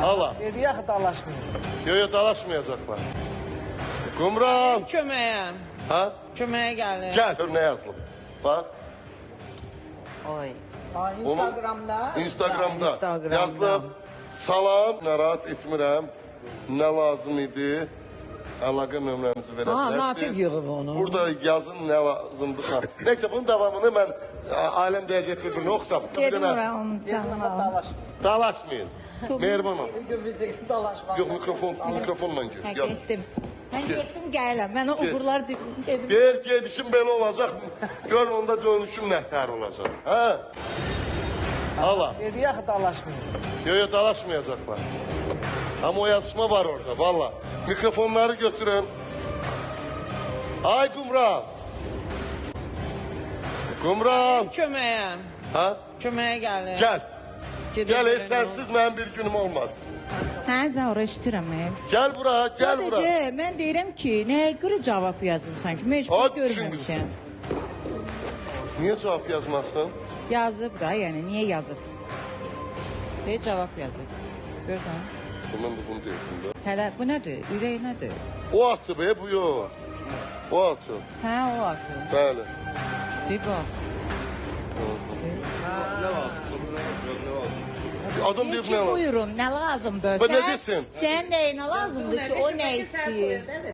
Hala. Dedi yaxı dalaşmayın. Yo dalaşmayacaklar. Kumral. Köməyə. Ha? Köməyə gəlir. Gel. Gör ne yazılıb. Bak. Oy. Instagramda. Instagramda, Instagramda. yazılıb. Salam, narahat etmirəm. Nə lazım idi? Əlaqə nömrənizi verə Aha, bilərsiniz. Natiq yığıb onu. Burada yazın nə lazımdır. Neyse bunun davamını mən ailəm dəyəcək bir-birini oxusam. Gedim oraya onun canını alım. Dalaşmayın. Dalaşmayın. Mehriban ol. Bir gün bizi dalaşmayın. Yok mikrofonla gör. Ha, Gel. getdim. Mən getdim gələm. Mən o uğurlar gedim. Deyir gedişim belə olacaq. Gör onda dönüşüm nətər olacaq. Hə? Hala. Dedi yaxı dalaşmayın. Yo dalaşmayacaklar. Ama o yazışma var orada valla. Mikrofonları götürün. Ay Kumral. Kumral. Köməyə. Ha? Köməyə gəlir. Gel. Gedir Gel görün sensiz benim bir günüm olmaz. Hə, Zaura eşitirəm. Gel buraya, gel buraya. Sadəcə mən deyirəm ki, nəyə görə cavab yazmırsan ki? Mən heç Ay, bunu görməmişəm. Niye cevap yazmazsın? Yazıb da, yəni niyə yazıb? Deyə cavab yazıb. Görsən? Ben de bunu deyirdim de. Hələ bu nədir? Ürək nədir? O atı be bu yok. O atı. Hə, o atı. Bəli. Bir bax. Adam Deyir deyib ki, ne var? buyurun, nə lazımdır? Və nə desin? Sən nəyinə lazımdır ki, o nə istəyir?